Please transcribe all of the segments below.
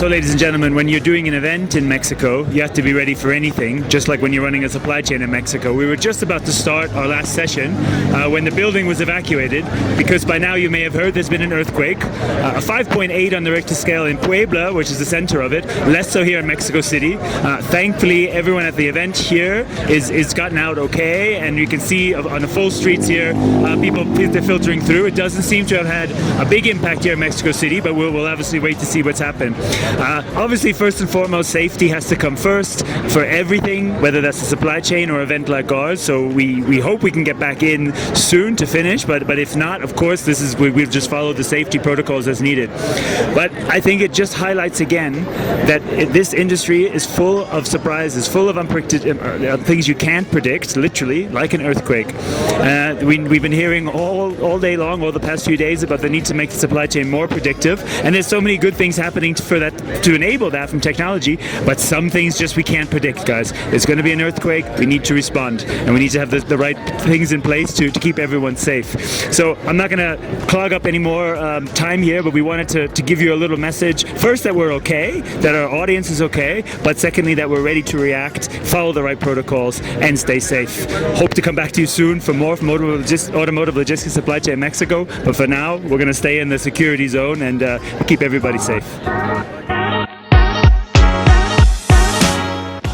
So ladies and gentlemen, when you're doing an event in Mexico, you have to be ready for anything, just like when you're running a supply chain in Mexico. We were just about to start our last session when the building was evacuated, because by now you may have heard there's been an earthquake, a 5.8 on the Richter scale in Puebla, which is the center of it, less so here in Mexico City. Thankfully, everyone at the event here is gotten out okay, and you can see on the full streets here, people filtering through. It doesn't seem to have had a big impact here in Mexico City, but we'll obviously wait to see what's happened. Obviously, first and foremost, safety has to come first for everything, whether that's a supply chain or event like ours. So we hope we can get back in soon to finish, but if not, of course, we've just followed the safety protocols as needed. But I think it just highlights again that this industry is full of surprises, full of unpredictable things you can't predict, literally, like an earthquake. We've been hearing all day long, all the past few days, about the need to make the supply chain more predictive, and there's so many good things happening to enable that from technology, but some things just we can't predict, guys. There's going to be an earthquake, we need to respond, and we need to have the right things in place to keep everyone safe. So I'm not going to clog up any more time here, but we wanted to give you a little message. First, that we're okay, that our audience is okay, but secondly, that we're ready to react, follow the right protocols, and stay safe. Hope to come back to you soon for more from Automotive Logistics Supply Chain Mexico, but for now, we're going to stay in the security zone and keep everybody safe.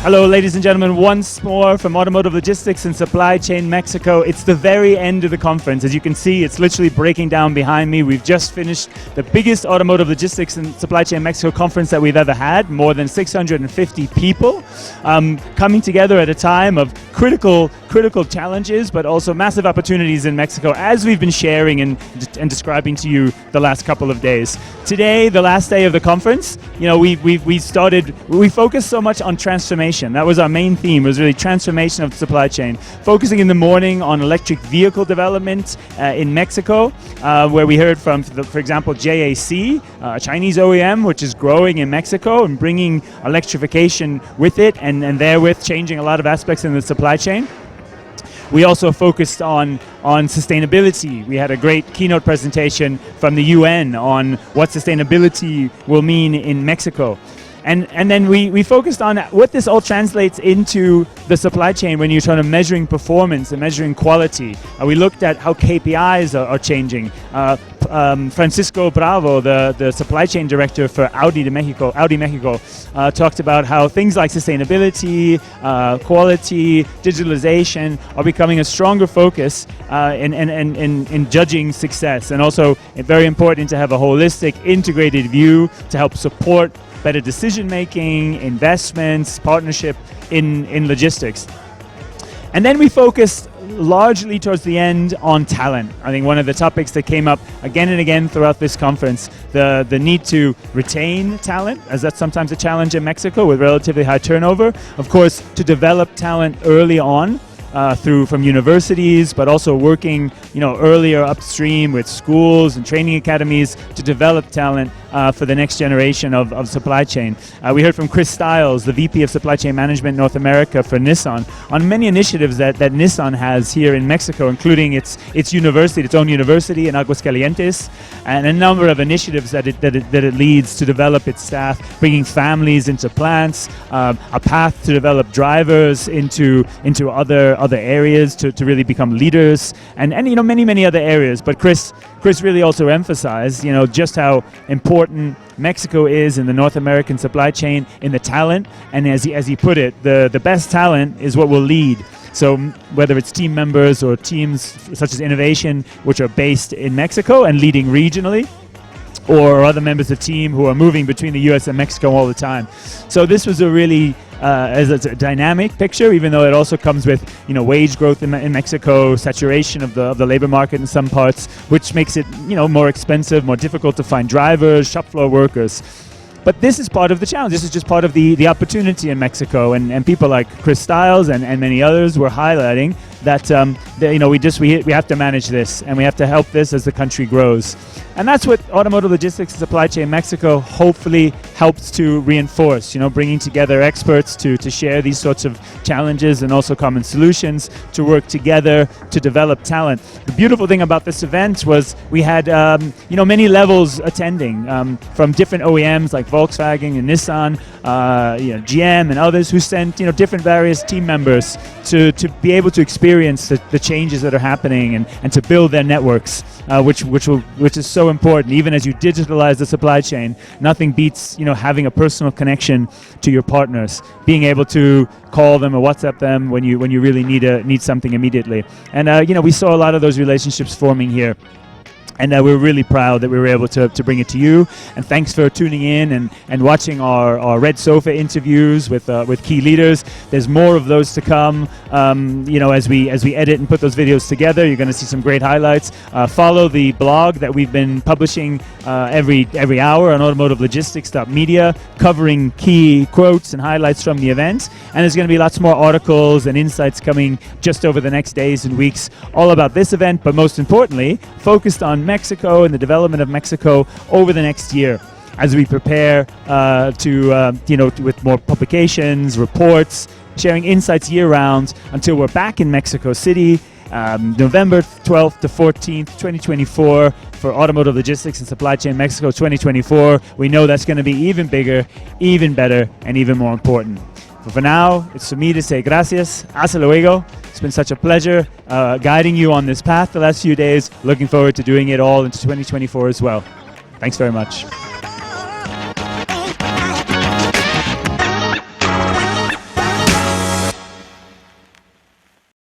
Hello, ladies and gentlemen, once more from Automotive Logistics and Supply Chain Mexico. It's the very end of the conference. As you can see, it's literally breaking down behind me. We've just finished the biggest Automotive Logistics and Supply Chain Mexico conference that we've ever had. More than 650 people coming together at a time of critical challenges, but also massive opportunities in Mexico, as we've been sharing and describing to you the last couple of days. Today, the last day of the conference, we focused so much on transformation. That was our main theme, was really transformation of the supply chain. Focusing in the morning on electric vehicle development in Mexico, where we heard from, for example, JAC, a Chinese OEM, which is growing in Mexico and bringing electrification with it, and therewith changing a lot of aspects in the supply chain. We also focused on sustainability. We had a great keynote presentation from the UN on what sustainability will mean in Mexico. And then we focused on what this all translates into the supply chain when you're trying to measuring performance and measuring quality. We looked at how KPIs are changing. Francisco Bravo, the supply chain director for Audi México, talked about how things like sustainability, quality, digitalization are becoming a stronger focus in judging success, and also very important to have a holistic, integrated view to help support better decision-making, investments, partnership in logistics. And then we focused largely towards the end on talent. I think one of the topics that came up again and again throughout this conference, the need to retain talent, as that's sometimes a challenge in Mexico with relatively high turnover. Of course, to develop talent early on, from universities, but also working, earlier upstream with schools and training academies to develop talent for the next generation of supply chain. We heard from Chris Stiles, the VP of Supply Chain Management North America for Nissan, on many initiatives that Nissan has here in Mexico, including its own university in Aguascalientes, and a number of initiatives that it leads to develop its staff, bringing families into plants, a path to develop drivers into other areas to really become leaders, and many other areas. But Chris really also emphasized just how important Mexico is in the North American supply chain, in the talent, and as he put it, the best talent is what will lead. So whether it's team members or teams such as innovation, which are based in Mexico and leading regionally, or other members of the team who are moving between the US and Mexico all the time. So this was a really as a dynamic picture, even though it also comes with wage growth in Mexico, saturation of the labor market in some parts, which makes it more expensive, more difficult to find drivers, shop floor workers. But this is part of the challenge. This is just part of the opportunity in Mexico, and people like Chris Stiles and many others were highlighting that we have to manage this, and we have to help this as the country grows. And that's what Automotive Logistics and Supply Chain Mexico hopefully helps to reinforce, bringing together experts to share these sorts of challenges and also common solutions, to work together to develop talent. The beautiful thing about this event was we had many levels attending, from different OEMs like Volkswagen and Nissan, GM and others, who sent different various team members to be able to experience the changes that are happening and to build their networks, which is so important. Even as you digitalize the supply chain, nothing beats having a personal connection to your partners, being able to call them or WhatsApp them when you really need something immediately. And we saw a lot of those relationships forming here. And we're really proud that we were able to bring it to you. And thanks for tuning in and watching our Red Sofa interviews with key leaders. There's more of those to come. As we edit and put those videos together, you're going to see some great highlights. Follow the blog that we've been publishing every hour on automotivelogistics.media, covering key quotes and highlights from the event. And there's going to be lots more articles and insights coming just over the next days and weeks, all about this event, but most importantly, focused on Mexico and the development of Mexico over the next year, as we prepare with more publications, reports, sharing insights year-round until we're back in Mexico City, November 12th to 14th, 2024, for Automotive Logistics and Supply Chain Mexico 2024. We know that's going to be even bigger, even better, and even more important. But for now, it's for me to say gracias, hasta luego. It's been such a pleasure guiding you on this path the last few days. Looking forward to doing it all into 2024 as well. Thanks very much.